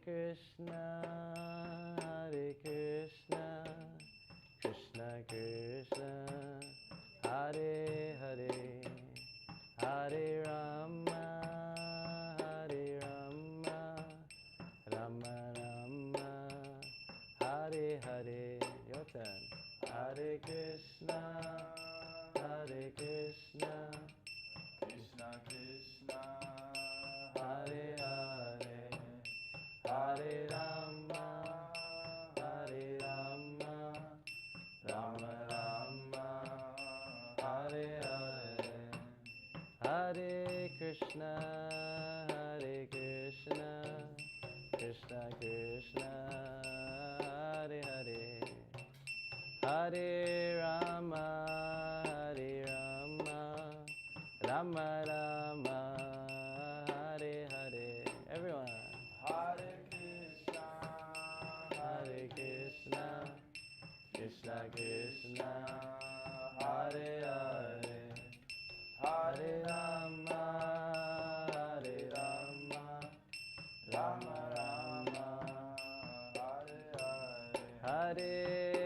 Krishna, Krishna Krishna, Hare Hare, Hare Rama, Rama Rama, Hare Hare. Your turn. Hare Krishna, Krishna Krishna, Hare Hare, Hare Rama, Rama Rama, Hare Hare. Hare Krishna, Krishna Krishna, Hare Hare, Hare Rama, Rama Rama, Hare Hare. Everyone. Hare Krishna, Krishna Krishna, Hare Hare, Hare Rama, Rama Rama, Hare Hare.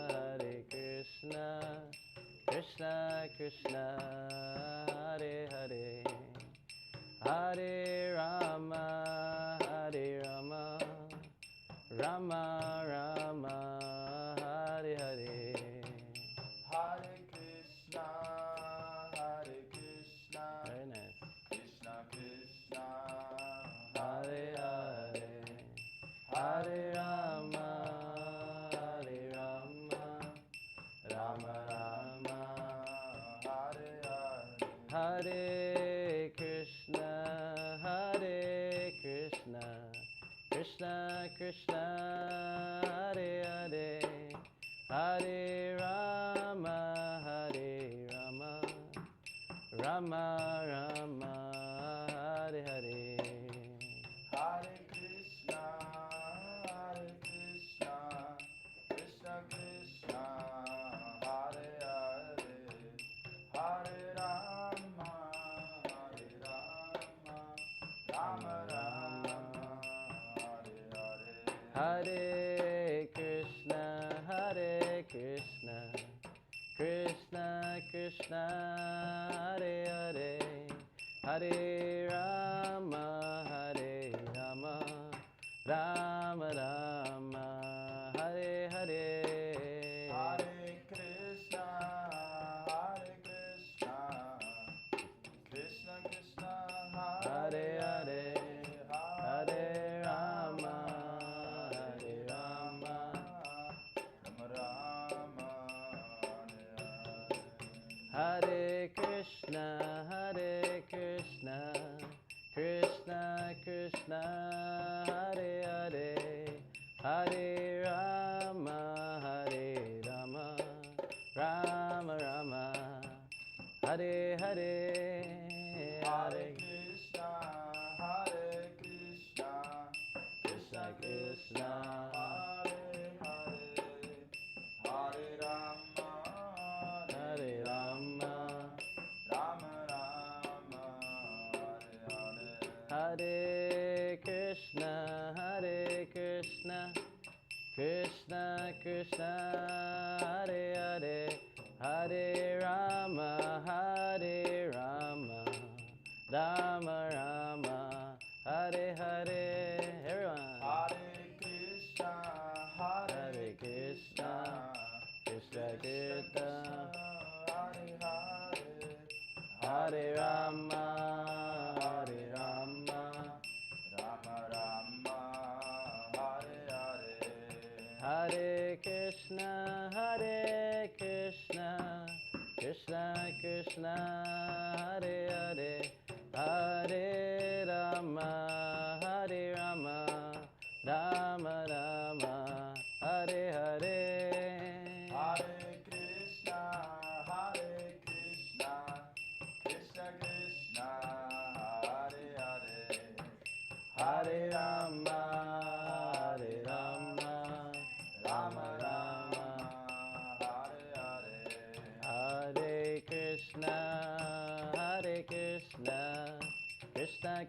Hare Krishna, Krishna Krishna, Hare Hare, Hare Rama, Rama Rama, Hare Hare. Hare Krishna, very nice. Krishna Krishna, Hare Hare, Hare Rama, Rama Rama, Hare Hare. Hare Krishna, Krishna Krishna, Hare Hare, Hare Rama, Rama Rama, Hare Hare. Hare Krishna, Krishna Krishna, Hare Hare, Hare Rama, Rama Rama, Hare Hare. Hare Krishna, Krishna Krishna, Hare Hare, Hare Rama, Rama Rama, Hare Hare. Hare Krishna, Krishna Krishna, Hare Hare, Hare Rama, Rama Rama, Hare Krishna, Krishna Krishna, Hare Hare, Hare Rama, Rama Rama, Hare Hare. Hare Krishna, Krishna Krishna, Hare Hare, Hare Rama, Rama Rama, Hare Hare. Hare Krishna, Krishna Krishna, Hare Hare, Hare Rama, Rama Rama, Hare Hare. Everyone. Hare Krishna, Krishna Krishna, Hare Hare, Hare Rama, Rama Rama, Hare Hare. Hare Krishna, Krishna Krishna, Hare Hare, Hare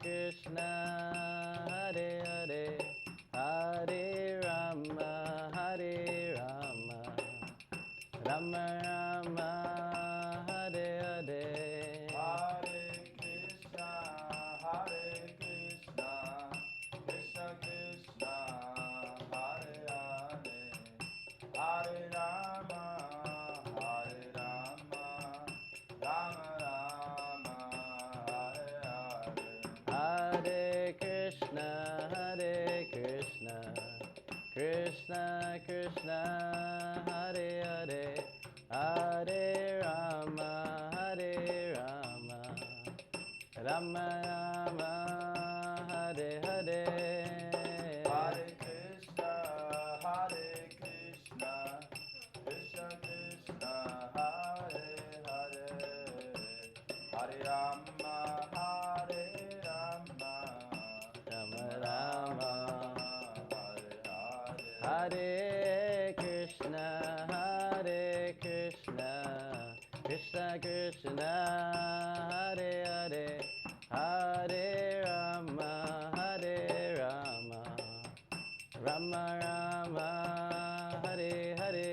Krishna, Hare Hare, Hare Rama, Hare Rama, Rama Rama, Hare Hare. Hare Krishna, Krishna Krishna, Hare Hare, Hare Rama, Rama Rama, Hare Hare. Hare Krishna, Krishna Krishna, Hare Hare, Hare Rama, Rama Rama, Hare Hare. Hare Krishna, Krishna Krishna, Hare Hare, Hare Rama, Rama Rama, Rama, Hare Hare. Hare Krishna, Krishna Krishna, Hare Hare, Hare Rama, Rama Rama, Hare Hare.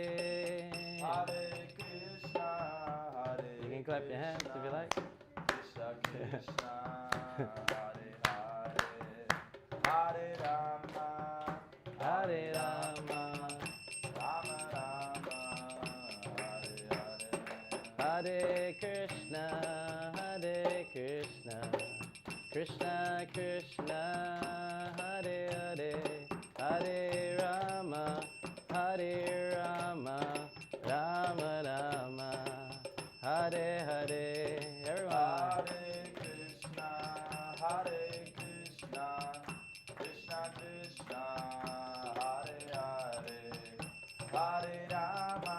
Hare Krishna, You can clap your hands if you like. Krishna Krishna, Hare Hare, Hare Rama, Hare Rama, Rama Rama, Hare Hare. Hare Krishna, Krishna Krishna, Hare Hare, Hare Rama, Rama Rama, Hare Hare. Everyone. Hare Krishna, Krishna Krishna, Hare Hare, Hare Rama,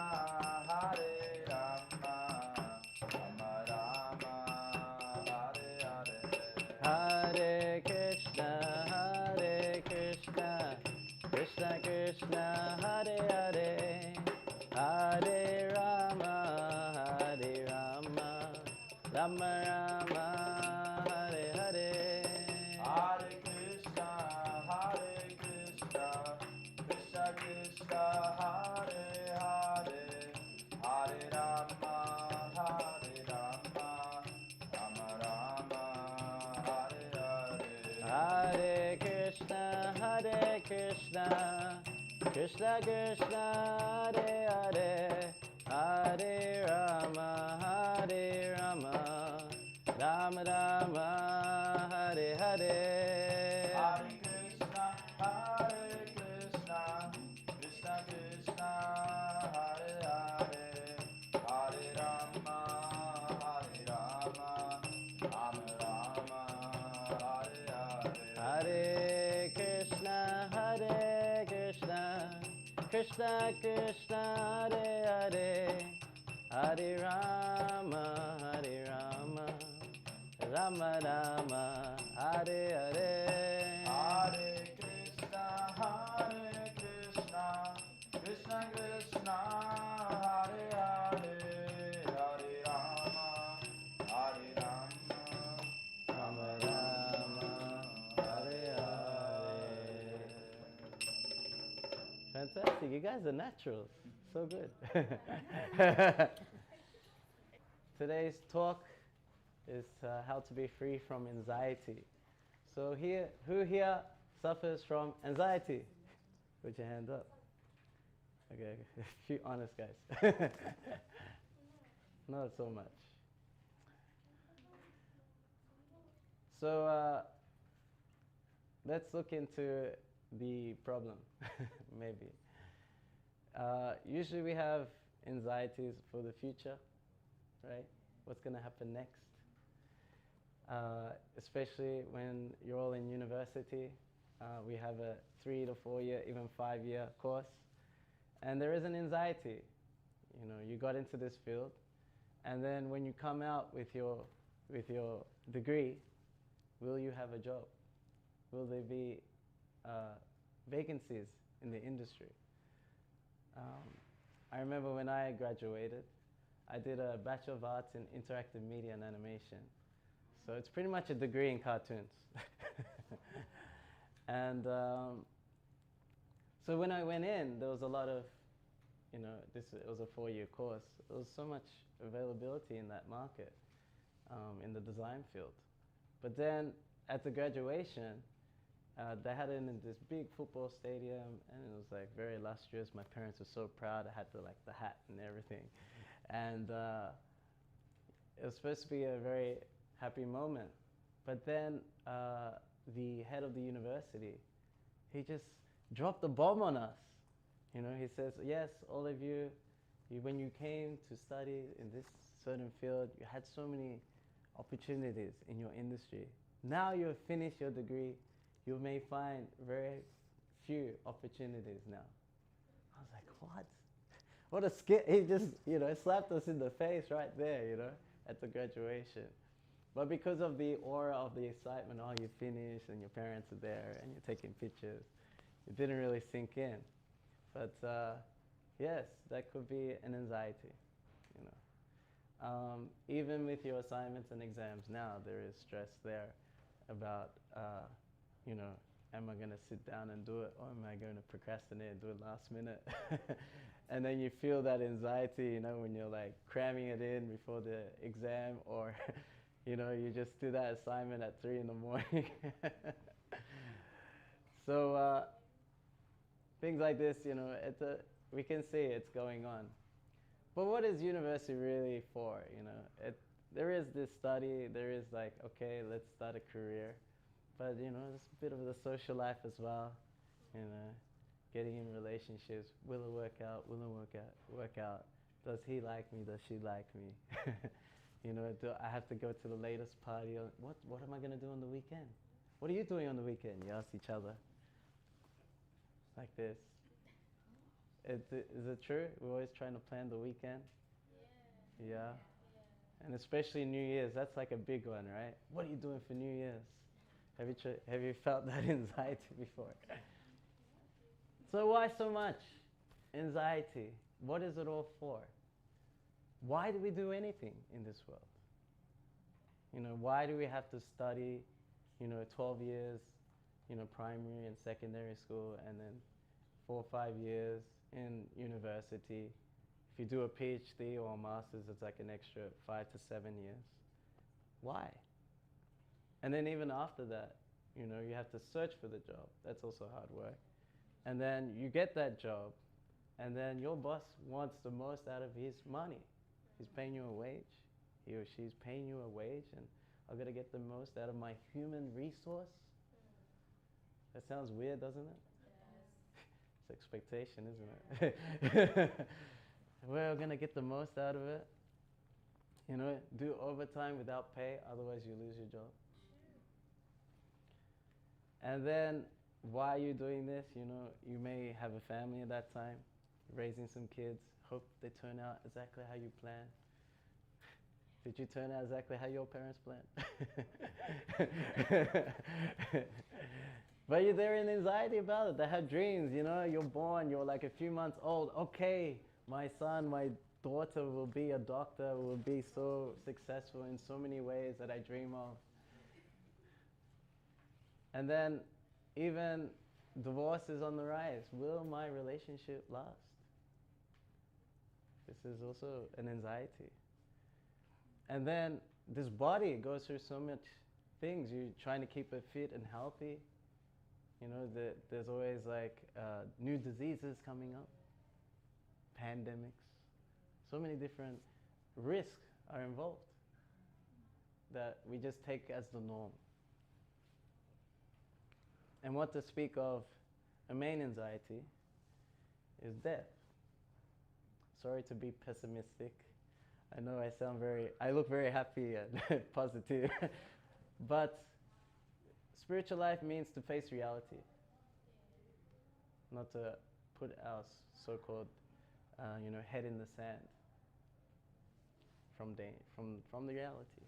Rama Rama, Hare Hare. Hare Krishna, Krishna Krishna, Hare Hare, Hare Rama, Rama Rama, Hare Hare. Hare Krishna, Krishna Krishna, Hare Hare, Hare Rama, Rama Rama, Hare Hare. Hare Krishna, Krishna Krishna, Hare Hare, Hare Rama, Rama Rama, Hare Hare. Hare Krishna, Krishna Krishna, Hare Hare, Hare Rama, Rama Rama, Hare Hare. Hare Krishna, Krishna Krishna, Hare Hare, Hare Rama, Rama Rama, Hare Hare. Hare Krishna, Krishna Krishna, Hare Hare, Hare Rama, Rama Rama, Hare Hare. Fantastic, you guys are naturals. So good. Today's talk is how to be free from anxiety. So who here suffers from anxiety? Put your hand up. Okay, a few honest guys. Not so much. So let's look into the problem, maybe. Usually we have anxieties for the future, right? What's going to happen next? Especially when you're all in university. We have a 3 to 4 year, even 5-year course. And there is an anxiety. You know, you got into this field, and then when you come out with your degree, will you have a job? Will there be vacancies in the industry? I remember when I graduated, I did a Bachelor of Arts in Interactive Media and Animation. So it's pretty much a degree in cartoons. And so when I went in, there was a lot of, it was a 4-year course. There was so much availability in that market, in the design field. But then at the graduation, they had it in this big football stadium, and it was like very illustrious. My parents were so proud. I had the hat and everything. And it was supposed to be a very happy moment. But then the head of the university, he just dropped the bomb on us. He says, yes, all of you, when you came to study in this certain field, you had so many opportunities in your industry. Now you've finished your degree, you may find very few opportunities now. I was like, what? What a skit. He just, slapped us in the face right there, at the graduation. But because of the aura of the excitement, you finished and your parents are there and you're taking pictures, it didn't really sink in. But yes, that could be an anxiety, even with your assignments and exams now, there is stress there about, am I going to sit down and do it, or am I going to procrastinate and do it last minute? And then you feel that anxiety, when you're like cramming it in before the exam, or you just do that assignment at 3 in the morning. So things like this, we can see it's going on. But what is university really for? There is this study, there is like, okay, let's start a career. But there's a bit of the social life as well, getting in relationships. Will it work out? Will it work out? Does he like me? Does she like me? Do I have to go to the latest party? What am I going to do on the weekend? What are you doing on the weekend? You ask each other. Like this. Is it true? We're always trying to plan the weekend? Yeah. And especially New Year's, that's like a big one, right? What are you doing for New Year's? Have you felt that anxiety before? So why so much anxiety? What is it all for? Why do we do anything in this world? Why do we have to study, 12 years, primary and secondary school, and then 4 or 5 years in university? If you do a PhD or a master's, it's like an extra 5 to 7 years. Why? And then even after that, you have to search for the job. That's also hard work. And then you get that job, and then your boss wants the most out of his money. He's paying you a wage. He or she's paying you a wage, and I've got to get the most out of my human resource. That sounds weird, doesn't it? It's expectation, isn't it? We're going to get the most out of it. Do overtime without pay, otherwise you lose your job. And then, why are you doing this? You may have a family at that time, raising some kids, hope they turn out exactly how you planned. Did you turn out exactly how your parents planned? But they're in anxiety about it. They have dreams, you're born, you're like a few months old. Okay, my son, my daughter will be a doctor, will be so successful in so many ways that I dream of. And then even divorce is on the rise. Will my relationship last? This is also an anxiety. And then this body goes through so much things. You're trying to keep it fit and healthy. There's always like new diseases coming up, pandemics. So many different risks are involved that we just take as the norm. And what to speak of a main anxiety is death. Sorry to be pessimistic. I know I look very happy and positive. But spiritual life means to face reality. Not to put our so-called, head in the sand from the reality.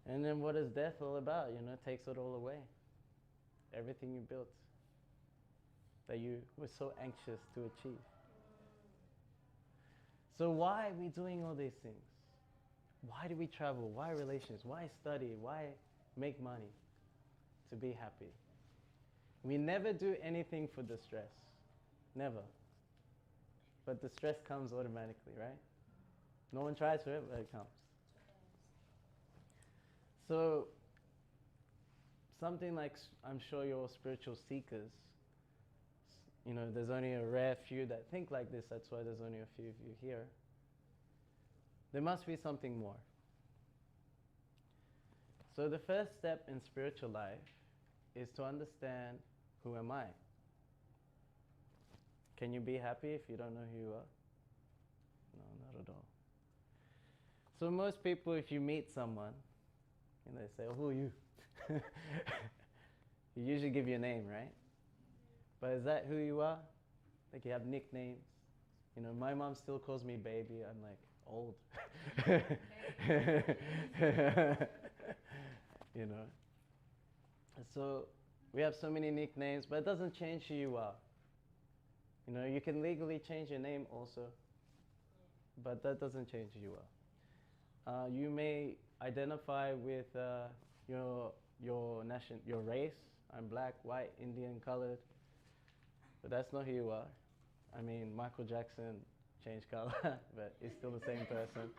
And then what is death all about? Takes it all away. Everything you built that you were so anxious to achieve. So why are we doing all these things? Why do we travel? Why relations? Why study? Why make money? To be happy. We never do anything for the stress. Never. But the stress comes automatically, right? No one tries for it, but it comes. So, something like, I'm sure you're spiritual seekers. You know, there's only a rare few that think like this, that's why there's only a few of you here. There must be something more. So the first step in spiritual life is to understand, who am I? Can you be happy if you don't know who you are? No, not at all. So most people, if you meet someone, and they say, oh, who are you? You usually give your name, right? But is that who you are? Like you have nicknames. You know, my mom still calls me baby. I'm like, old. You know. So we have so many nicknames, but it doesn't change who you are. You know, you can legally change your name also, but that doesn't change who you are. You may identify with your race. I'm black, white, Indian, colored, but that's not who you are. I mean, Michael Jackson changed color, but he's still the same person.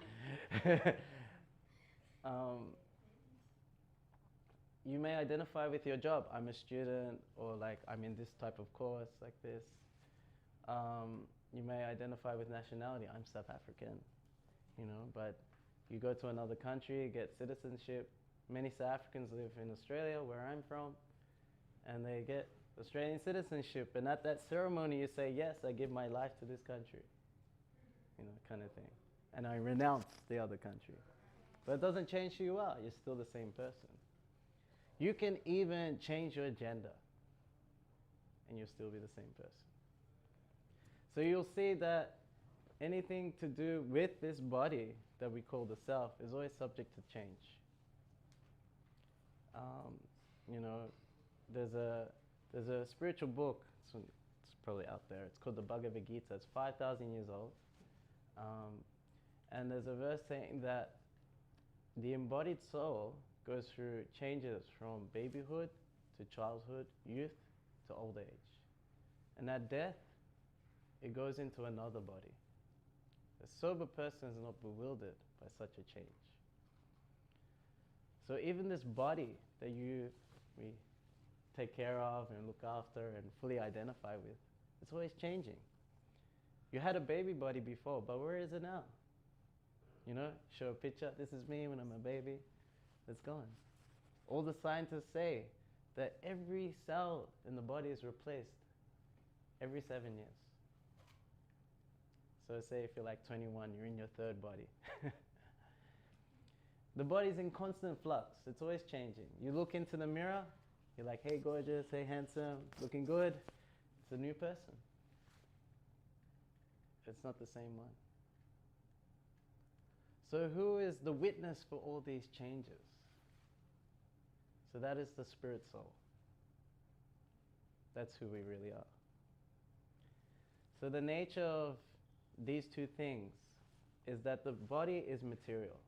You may identify with your job. I'm a student, or like I'm in this type of course, like this. You may identify with nationality. I'm South African, you know, but you go to another country, get citizenship. Many South Africans live in Australia, where I'm from, and they get Australian citizenship. And at that ceremony, you say, yes, I give my life to this country, you know, kind of thing. And I renounce the other country. But it doesn't change who you are. You're still the same person. You can even change your gender, and you'll still be the same person. So you'll see that anything to do with this body that we call the self is always subject to change. You know, there's a spiritual book, it's probably out there, it's called the Bhagavad Gita. It's 5,000 years old. And there's a verse saying that the embodied soul goes through changes from babyhood to childhood, youth to old age. And at death, it goes into another body. A sober person is not bewildered by such a change. So even this body that we take care of and look after and fully identify with, it's always changing. You had a baby body before, but where is it now? You know, show a picture, this is me when I'm a baby, it's gone. All the scientists say that every cell in the body is replaced every 7 years. So say if you're like 21, you're in your third body. The body's in constant flux. It's always changing. You look into the mirror, you're like, hey gorgeous, hey handsome, looking good. It's a new person. It's not the same one. So who is the witness for all these changes? So that is the spirit soul. That's who we really are. So the nature of these two things is that the body is material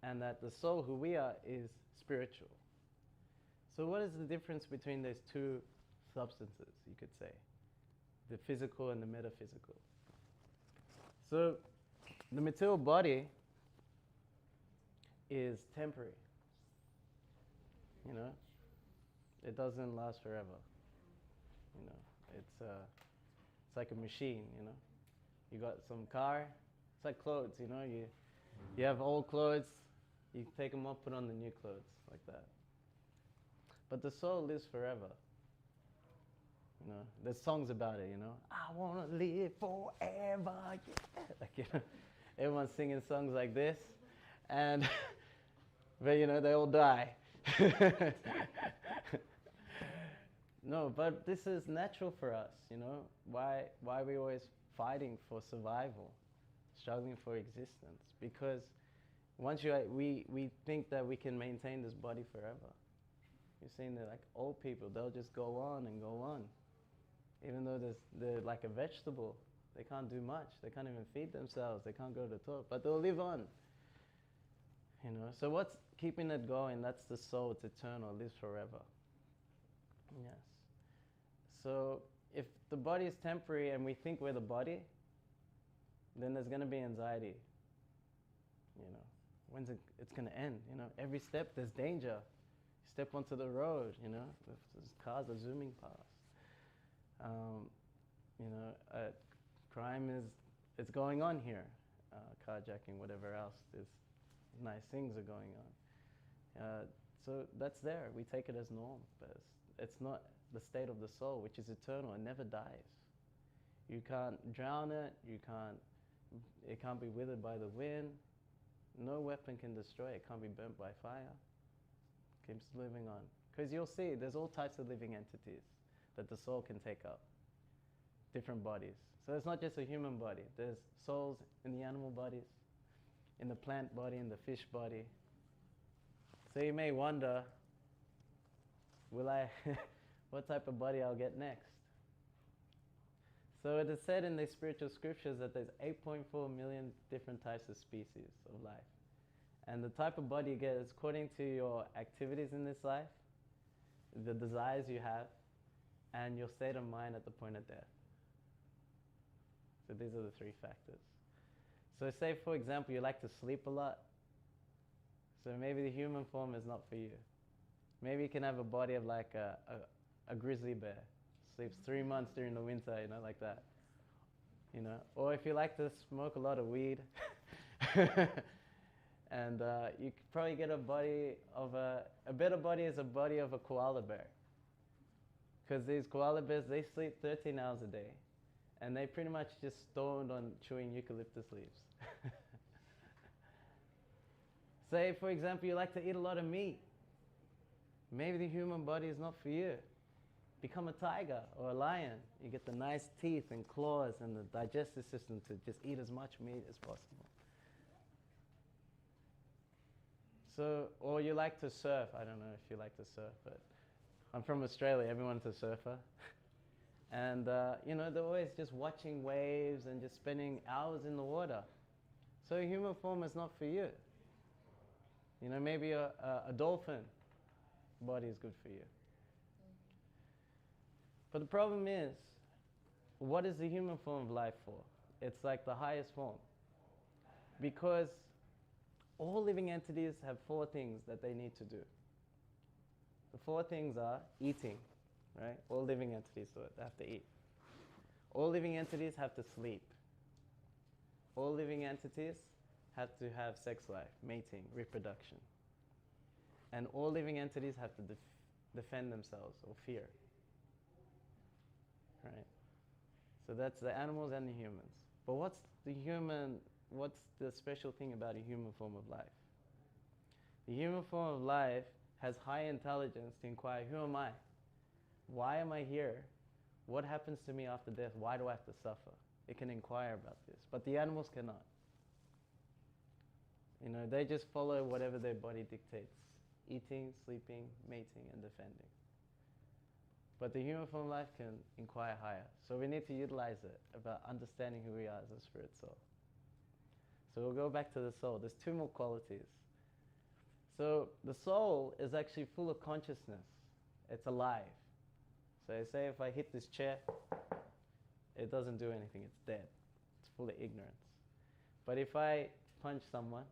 and that the soul, who we are, is spiritual. So what is the difference between those two substances, you could say? The physical and the metaphysical. So the material body is temporary. You know, it doesn't last forever. You know, it's like a machine, you know. You got some car, it's like clothes, you know. You have old clothes, you take them off, put on the new clothes, like that. But the soul lives forever. You know, there's songs about it, you know. I want to live forever, yeah. Like, you know, everyone's singing songs like this, and but you know, they all die. No, but this is natural for us, you know. Why are we always fighting for survival, struggling for existence? Because once we think that we can maintain this body forever. You're seeing that like old people, they'll just go on and go on. Even though they're like a vegetable, they can't do much. They can't even feed themselves. They can't go to the toilet, but they'll live on. You know, so what's keeping it going? That's the soul. It's eternal, lives forever. Yes. So if the body is temporary and we think we're the body, then there's going to be anxiety. You know, when's it's going to end? You know, every step there's danger. You step onto the road, you know, there's cars are zooming past. You know, crime it's going on here. Carjacking, whatever else, there's nice things are going on. So that's there. We take it as norm, but it's not the state of the soul, which is eternal and never dies. You can't drown it. It can't be withered by the wind. No weapon can destroy it. It can't be burnt by fire. It keeps living on. Because you'll see, there's all types of living entities that the soul can take up. Different bodies. So it's not just a human body. There's souls in the animal bodies, in the plant body, in the fish body. So you may wonder, what type of body I'll get next? So it is said in the spiritual scriptures that there's 8.4 million different types of species of life. And the type of body you get is according to your activities in this life, the desires you have, and your state of mind at the point of death. So these are the three factors. So say, for example, you like to sleep a lot. So maybe the human form is not for you. Maybe you can have a body of like a grizzly bear. Sleeps 3 months during the winter, you know, like that. You know, or if you like to smoke a lot of weed, and you could probably get a body of a better body is a body of a koala bear. Because these koala bears, they sleep 13 hours a day, and they pretty much just stoned on chewing eucalyptus leaves. Say, for example, you like to eat a lot of meat. Maybe the human body is not for you. Become a tiger or a lion. You get the nice teeth and claws and the digestive system to just eat as much meat as possible. So, or you like to surf. I don't know if you like to surf, but I'm from Australia. Everyone's a surfer. And, you know, they're always just watching waves and just spending hours in the water. So human form is not for you. You know, maybe a dolphin body is good for you. But the problem is, what is the human form of life for? It's like the highest form. Because all living entities have 4 things that they need to do. The 4 things are eating, right? All living entities do it. They have to eat. All living entities have to sleep. All living entities have to have sex life, mating, reproduction. And all living entities have to defend themselves or fear. Right? So that's the animals and the humans. But what's the special thing about a human form of life? The human form of life has high intelligence to inquire, who am I? Why am I here? What happens to me after death? Why do I have to suffer? It can inquire about this. But the animals cannot. You know, they just follow whatever their body dictates. Eating, sleeping, mating, and defending. But the human form of life can inquire higher. So we need to utilize it about understanding who we are as a spirit soul. So we'll go back to the soul. There's 2 more qualities. So the soul is actually full of consciousness. It's alive. So I say if I hit this chair, it doesn't do anything. It's dead. It's full of ignorance. But if I punch someone,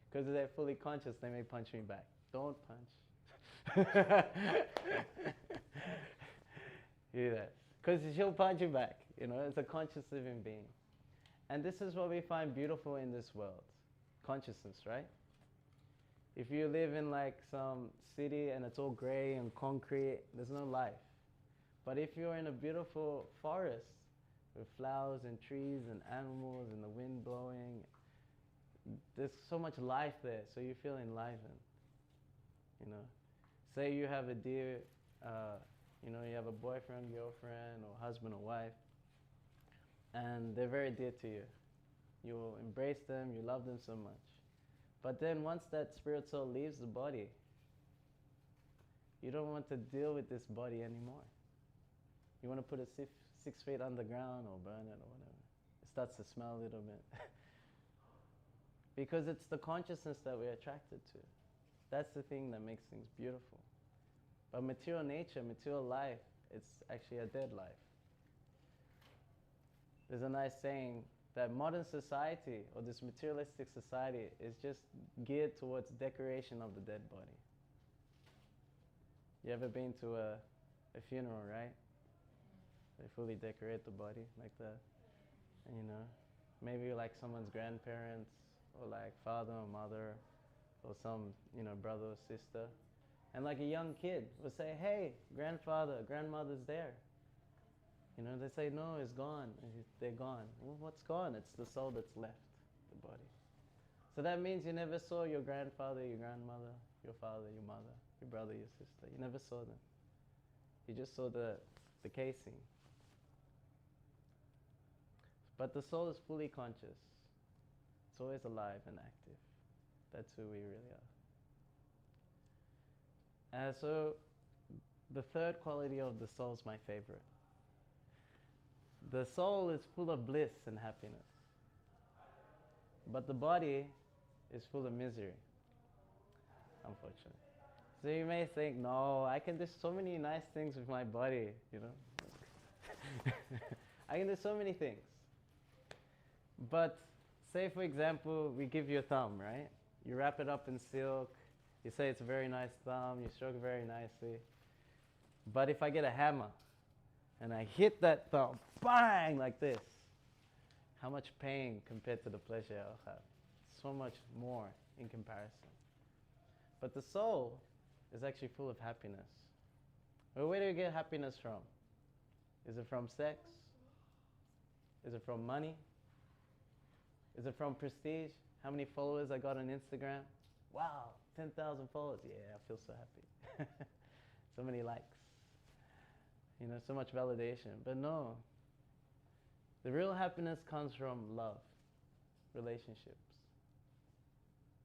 because they're fully conscious, they may punch me back. Don't punch. Hear that? Because she'll punch you back. You know, it's a conscious living being. And this is what we find beautiful in this world. Consciousness, right? If you live in like some city and it's all gray and concrete, there's no life. But if you're in a beautiful forest with flowers and trees and animals and the wind blowing, there's so much life there, so you feel enlivened. You know, say you have a dear, you know, you have a boyfriend, girlfriend, or husband or wife, and they're very dear to you. You will embrace them, you love them so much. But then once that spirit soul leaves the body, you don't want to deal with this body anymore. You want to put it 6 feet underground or burn it or whatever. It starts to smell a little bit. Because it's the consciousness that we're attracted to. That's the thing that makes things beautiful. But material nature, material life, it's actually a dead life. There's a nice saying that modern society, or this materialistic society, is just geared towards decoration of the dead body. You ever been to a funeral, right? They fully decorate the body like that. And, you know, maybe like someone's grandparents, or like father or mother, or some, you know, brother or sister. And like a young kid will say, hey, grandfather, grandmother's there. You know, they say, no, it's gone. They're gone. Well, what's gone? It's the soul that's left the body. So that means you never saw your grandfather, your grandmother, your father, your mother, your brother, your sister. You never saw them. You just saw the casing. But the soul is fully conscious. It's always alive and active. That's who we really are. So the third quality of the soul is my favorite. The soul is full of bliss and happiness. But the body is full of misery, unfortunately. So you may think, no, I can do so many nice things with my body, you know. I can do so many things. But say, for example, we give you a thumb, right? You wrap it up in silk. You say it's a very nice thumb. You stroke it very nicely. But if I get a hammer and I hit that thumb, bang, like this, how much pain compared to the pleasure I'll have? So much more in comparison. But the soul is actually full of happiness. Well, where do you get happiness from? Is it from sex? Is it from money? Is it from prestige? How many followers I got on Instagram? Wow, 10,000 followers. Yeah, I feel so happy. So many likes. You know, so much validation. But no, the real happiness comes from love, relationships.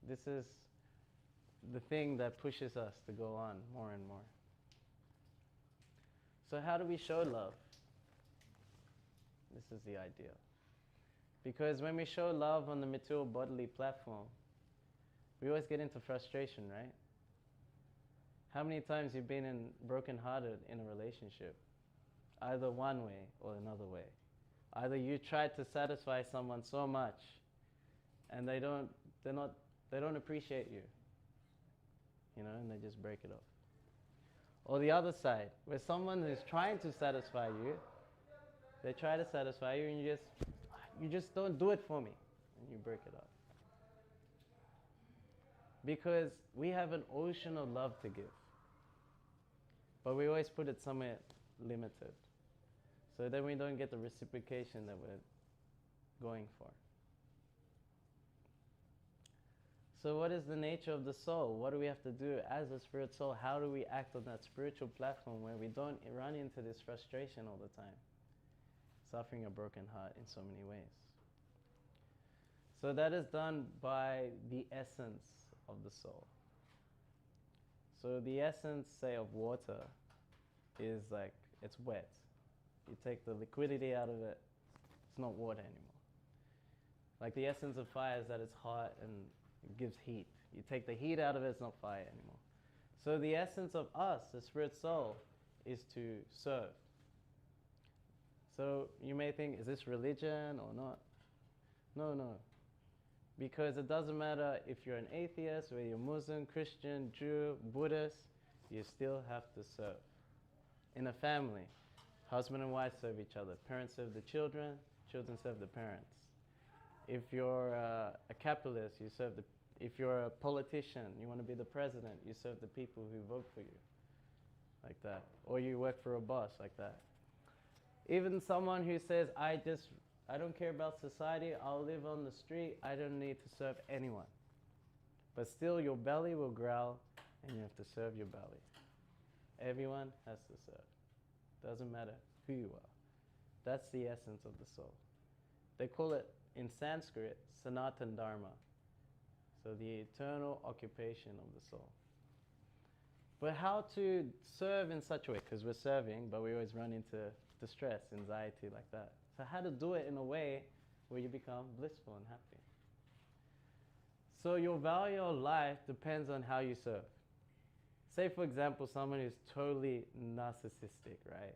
This is the thing that pushes us to go on more and more. So how do we show love? This is the idea. Because when we show love on the material bodily platform, we always get into frustration, right? How many times you've been brokenhearted in a relationship? Either one way or another way. Either you tried to satisfy someone so much and they don't appreciate you, you know, and they just break it off. Or the other side, where someone is trying to satisfy you, they try to satisfy you and you just don't do it for me, and you break it off. Because we have an ocean of love to give, but we always put it somewhere limited, so then we don't get the reciprocation that we're going for. So what is the nature of the soul? What do we have to do as a spirit soul? How do we act on that spiritual platform where we don't run into this frustration all the time, suffering a broken heart in so many ways? So that is done by the essence of the soul. So the essence, say, of water is like, it's wet. You take the liquidity out of it, it's not water anymore. Like the essence of fire is that it's hot and it gives heat. You take the heat out of it, it's not fire anymore. So the essence of us, the spirit soul, is to serve. So you may think, is this religion or not? No. Because it doesn't matter if you're an atheist, whether you're Muslim, Christian, Jew, Buddhist, you still have to serve. In a family, husband and wife serve each other. Parents serve the children, children serve the parents. If you're a capitalist, you serve the. If you're a politician, you want to be the president, you serve the people who vote for you, like that. Or you work for a boss, like that. Even someone who says, I don't care about society, I'll live on the street, I don't need to serve anyone. But still your belly will growl and you have to serve your belly. Everyone has to serve. Doesn't matter who you are. That's the essence of the soul. They call it in Sanskrit, Sanatan Dharma. So the eternal occupation of the soul. But how to serve in such a way? Because we're serving, but we always run into distress, anxiety, like that. So how to do it in a way where you become blissful and happy? So your value of life depends on how you serve. Say, for example, someone who's totally narcissistic, right?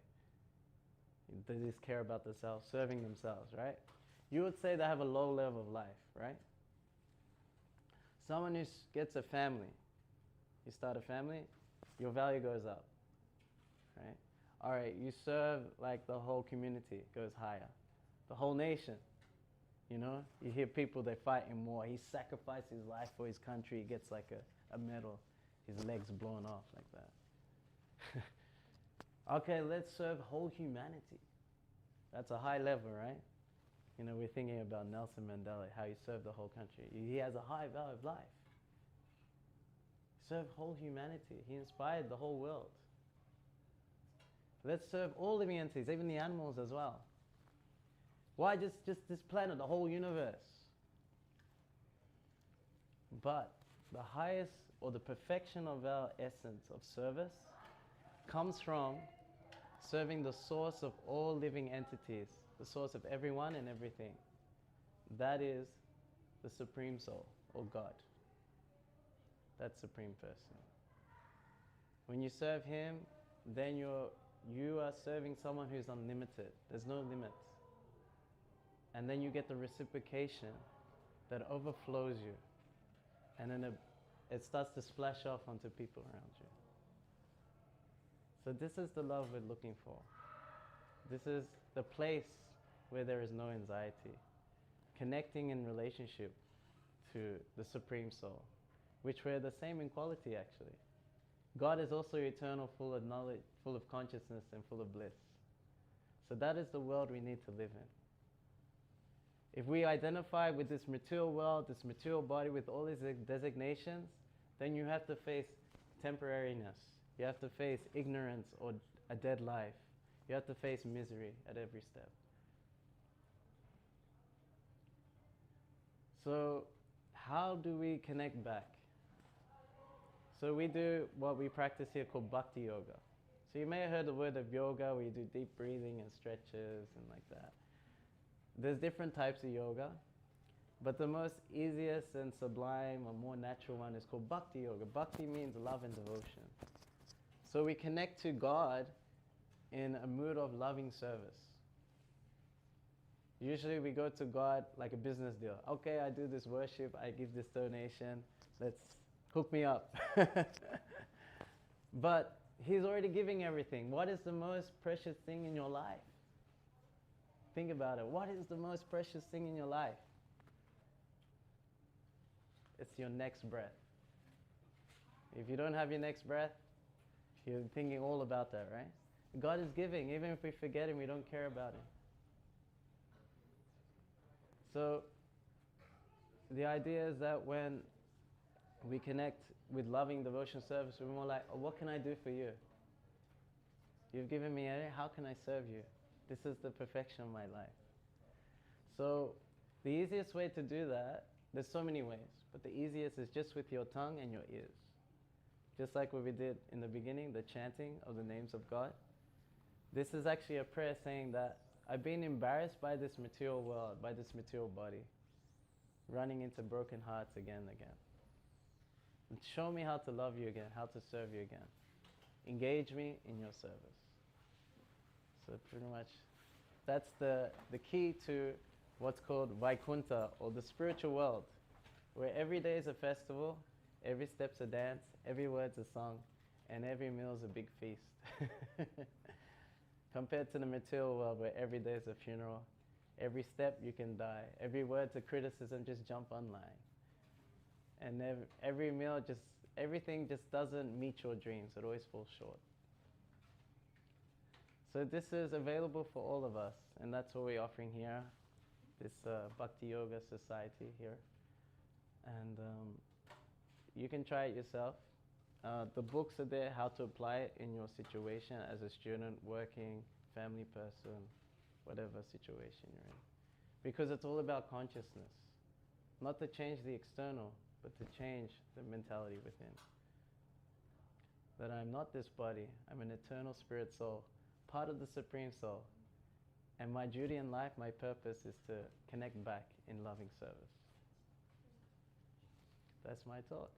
They just care about themselves, serving themselves, right? You would say they have a low level of life, right? Someone who gets a family, you start a family, your value goes up, right? All right, you serve like the whole community, goes higher. The whole nation, you know? You hear people, they fight him more. He sacrificed his life for his country, he gets like a medal, his legs blown off like that. Okay, let's serve whole humanity. That's a high level, right? You know, we're thinking about Nelson Mandela, how he served the whole country. He has a high value of life. Serve whole humanity. He inspired the whole world. Let's serve all living entities, even the animals as well. Why just this planet, the whole universe? But the highest or the perfection of our essence of service comes from serving the source of all living entities, the source of everyone and everything. That is the Supreme Soul, or God. That Supreme Person. When you serve Him, then you are serving someone who's unlimited. There's no limits. And then you get the reciprocation that overflows you. And then it starts to splash off onto people around you. So this is the love we're looking for. This is the place where there is no anxiety. Connecting in relationship to the Supreme Soul, which we're the same in quality actually. God is also eternal, full of knowledge, full of consciousness, and full of bliss. So that is the world we need to live in. If we identify with this material world, this material body with all these designations, then you have to face temporariness. You have to face ignorance or a dead life. You have to face misery at every step. So how do we connect back? So we do what we practice here called Bhakti Yoga. So you may have heard the word of yoga where you do deep breathing and stretches and like that. There's different types of yoga, but the most easiest and sublime or more natural one is called Bhakti Yoga. Bhakti means love and devotion. So we connect to God in a mood of loving service. Usually we go to God like a business deal. Okay, I do this worship, I give this donation, let's hook me up. But He's already giving everything. What is the most precious thing in your life? Think about it. What is the most precious thing in your life? It's your next breath. If you don't have your next breath, you're thinking all about that, right? God is giving. Even if we forget Him, we don't care about Him. So the idea is that when we connect with loving devotion service, we're more like, oh, what can I do for you? You've given me a, how can I serve you? This is the perfection of my life. So the easiest way to do that, there's so many ways, but the easiest is just with your tongue and your ears. Just like what we did in the beginning, the chanting of the names of God. This is actually a prayer saying that I've been embarrassed by this material world, by this material body, running into broken hearts again and again. And show me how to love you again, how to serve you again. Engage me in your service. So pretty much that's the key to what's called Vaikuntha, or the spiritual world, where every day is a festival, every step's a dance, every word's a song, and every meal's a big feast. Compared to the material world where every day is a funeral, every step you can die, every word's a criticism, just jump online. And every meal, everything just doesn't meet your dreams, it always falls short. So this is available for all of us, and that's what we're offering here, this Bhakti Yoga Society here. And you can try it yourself. The books are there, how to apply it in your situation as a student, working, family person, whatever situation you're in. Because it's all about consciousness. Not to change the external, but to change the mentality within. That I'm not this body, I'm an eternal spirit soul, part of the Supreme Soul. And my duty in life, my purpose is to connect back in loving service. That's my talk.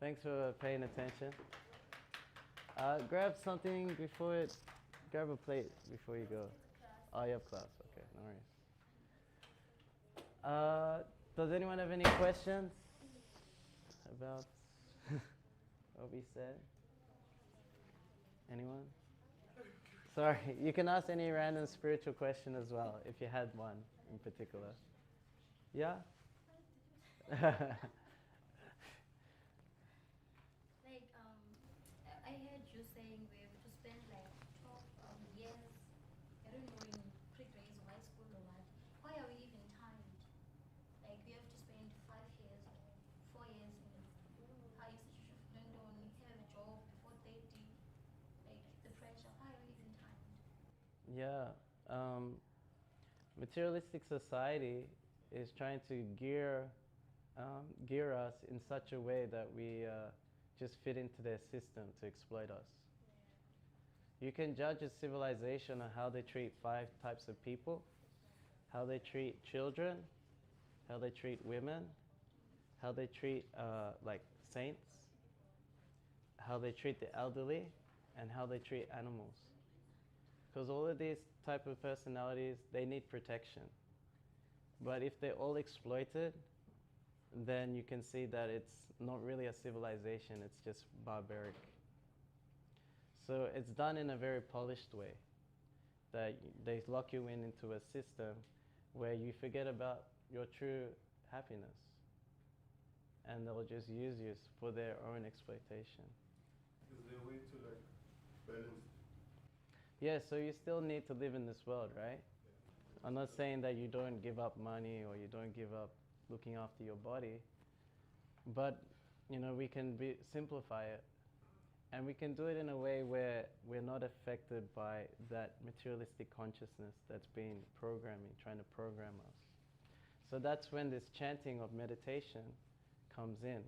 Thanks for paying attention. Grab something before it. Grab a plate before you go. Oh, you have class. Okay, no worries. Does anyone have any questions about what we said? Anyone? Sorry, you can ask any random spiritual question as well if you had one in particular. Yeah? Like, I heard you saying we have to spend like 12 years, I don't know, in pre-grades or high school or what. Why are we even timed? Like, we have to spend 5 years or 4 years in high institution, then don't have a job before 30. Like, the pressure, why are we even timed? Yeah. Materialistic society is trying to gear us in such a way that we just fit into their system to exploit us. You can judge a civilization on how they treat 5 types of people, how they treat children, how they treat women, how they treat like saints, how they treat the elderly, and how they treat animals. Because all of these type of personalities, they need protection. But if they're all exploited, then you can see that it's not really a civilization, it's just barbaric. So it's done in a very polished way, that they lock you into a system where you forget about your true happiness, and they'll just use you for their own exploitation. Is there a way to like balance? Yeah, so you still need to live in this world, right? I'm not saying that you don't give up money or you don't give up looking after your body, but we can simplify it, and we can do it in a way where we're not affected by that materialistic consciousness that's been trying to program us. So that's when this chanting of meditation comes in.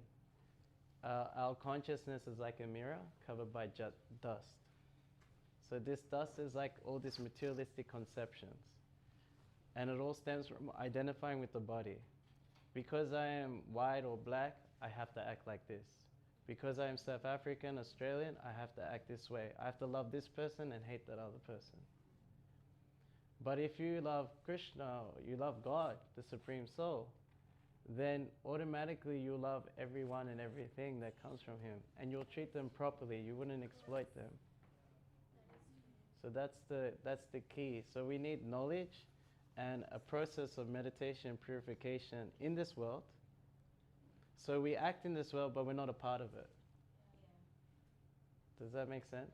Our consciousness is like a mirror covered by dust. So this dust is like all these materialistic conceptions. And it all stems from identifying with the body. Because I am white or black, I have to act like this. Because I am South African, Australian, I have to act this way. I have to love this person and hate that other person. But if you love Krishna, you love God, the Supreme Soul, then automatically you love everyone and everything that comes from Him. And you'll treat them properly. You wouldn't exploit them. So that's the key. So we need knowledge and a process of meditation and purification in this world. So we act in this world, but we're not a part of it. Does that make sense?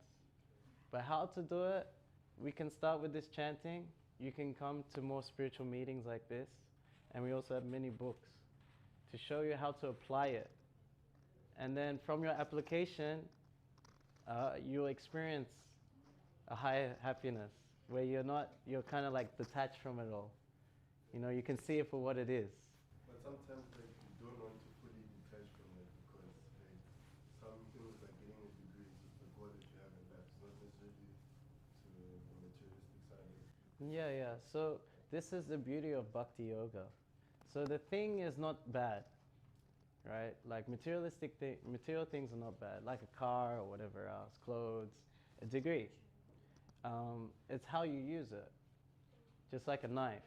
But how to do it? We can start with this chanting. You can come to more spiritual meetings like this. And we also have many books to show you how to apply it. And then from your application, you'll experience a higher happiness where you're kind of like detached from it all. You can see it for what it is. But sometimes like you don't want to fully detach from it because like, some things like getting a degree is just the goal that you have in life. It's not necessarily to the materialistic side of it. Yeah. So this is the beauty of bhakti yoga. So the thing is not bad, right? Like material things are not bad, like a car or whatever else, clothes, a degree. It's how you use it. Just like a knife.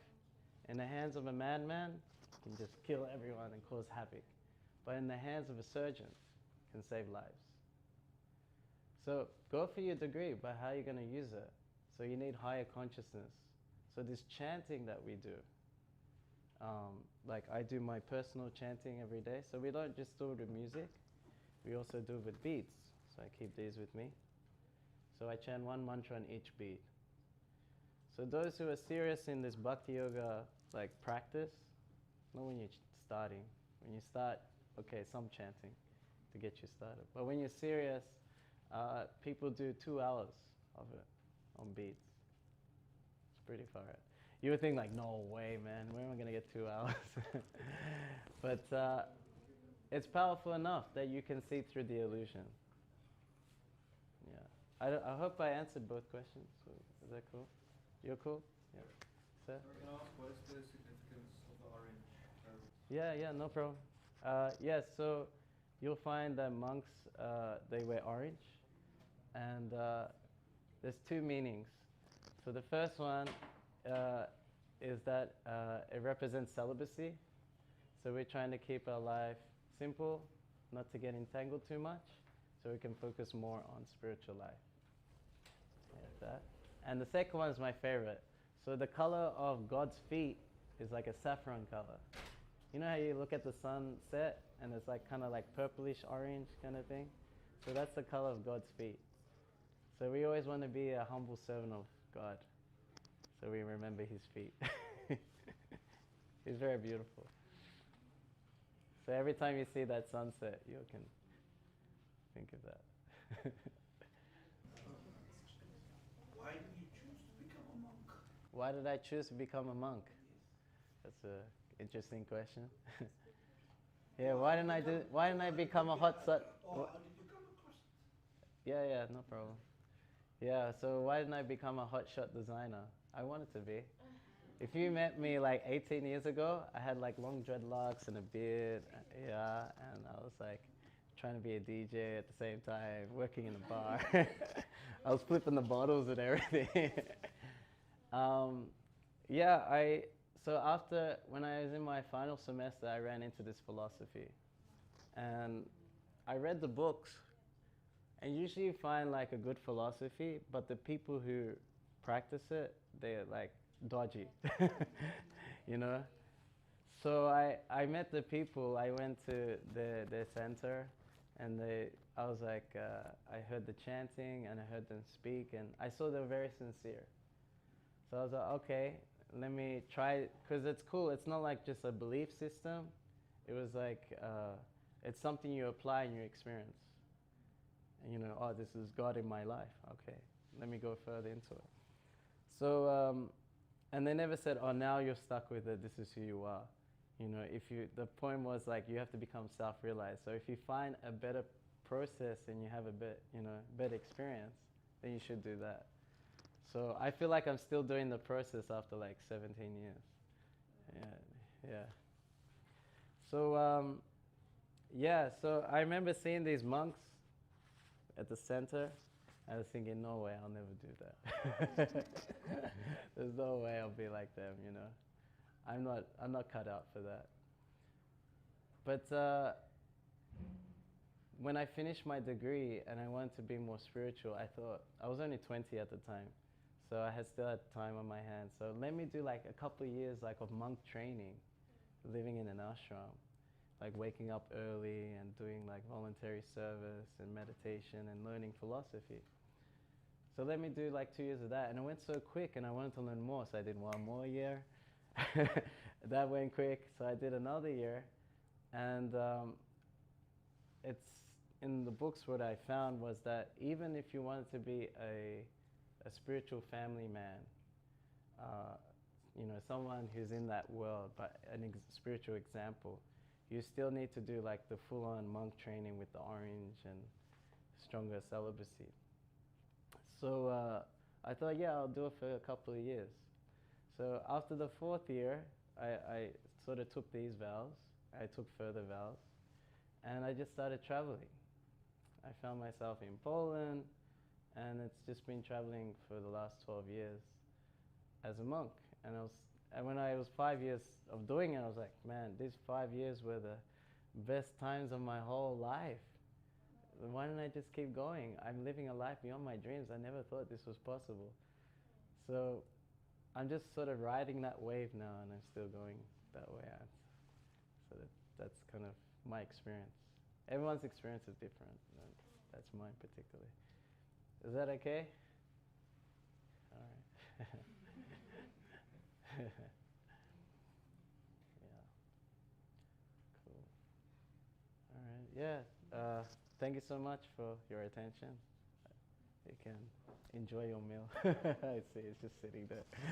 In the hands of a madman, it can just kill everyone and cause havoc. But in the hands of a surgeon, it can save lives. So go for your degree, but how are you going to use it? So you need higher consciousness. So this chanting that we do, like I do my personal chanting every day. So we don't just do it with music. We also do it with beats. So I keep these with me. So I chant one mantra on each beat. So those who are serious in this bhakti yoga like practice, not when you're starting. When you start, okay, some chanting to get you started. But when you're serious, people do 2 hours of it on beats. It's pretty far out. You would think like, no way, man, where am I going to get 2 hours? But it's powerful enough that you can see through the illusion. Yeah. I hope I answered both questions. So is that cool? You're cool? Yeah. Sir? Can I ask, what is the significance of the orange? Yeah, no problem. Yes, so you'll find that monks, they wear orange, and there's two meanings. So the first one is that it represents celibacy. So we're trying to keep our life simple, not to get entangled too much, so we can focus more on spiritual life. Yeah, that. And the second one is my favorite. So the color of God's feet is like a saffron color. You know how you look at the sunset and it's like kind of like purplish orange kind of thing? So that's the color of God's feet. So we always want to be a humble servant of God. So we remember his feet. He's very beautiful. So every time you see that sunset, you can think of that. Why did you choose to become a monk? Why did I choose to become a monk? That's an interesting question. Yeah, why didn't I become a hot shot? Or how did you come across it? Yeah, no problem. Yeah, so why didn't I become a hotshot designer? I wanted to be. If you met me like 18 years ago, I had like long dreadlocks and a beard, yeah, and I was like trying to be a DJ at the same time, working in a bar. I was flipping the bottles and everything. Yeah, so after, when I was in my final semester, I ran into this philosophy. And I read the books, and usually you find like a good philosophy, but the people who practice it, they're like dodgy, you know? So I met the people, I went to their center, and I was like, I heard the chanting, and I heard them speak, and I saw they were very sincere. So I was like, okay, let me try, because it's cool. It's not like just a belief system. It was like, it's something you apply in your experience. And you know, oh, this is God in my life. Okay, let me go further into it. So, and they never said, oh, now you're stuck with it. This is who you are. You know, the point was like, you have to become self-realized. So if you find a better process and you have a better experience, then you should do that. So I feel like I'm still doing the process after like 17 years. Yeah. So, so I remember seeing these monks at the center. I was thinking, no way, I'll never do that. There's no way I'll be like them, you know. I'm not cut out for that. But when I finished my degree and I wanted to be more spiritual, I thought, I was only 20 at the time. So I still had time on my hands. So let me do like a couple of years like of monk training, living in an ashram, like waking up early and doing like voluntary service and meditation and learning philosophy. So let me do like 2 years of that. And it went so quick and I wanted to learn more. So I did one more year. That went quick. So I did another year. And it's in the books what I found was that even if you wanted to be a spiritual family man, you know, someone who's in that world, but spiritual example, you still need to do like the full-on monk training with the orange and stronger celibacy. So I thought, yeah, I'll do it for a couple of years. So after the 4th year, I sort of took these vows. I took further vows, and I just started traveling. I found myself in Poland, and it's just been traveling for the last 12 years as a monk. And when I was 5 years of doing it, I was like, man, these 5 years were the best times of my whole life. Why don't I just keep going? I'm living a life beyond my dreams. I never thought this was possible. So I'm just sort of riding that wave now, and I'm still going that way. So that's kind of my experience. Everyone's experience is different. And that's mine particularly. Is that okay? All right. Yeah. Cool. All right. Yeah. Thank you so much for your attention. You can enjoy your meal. I see, it's just sitting there.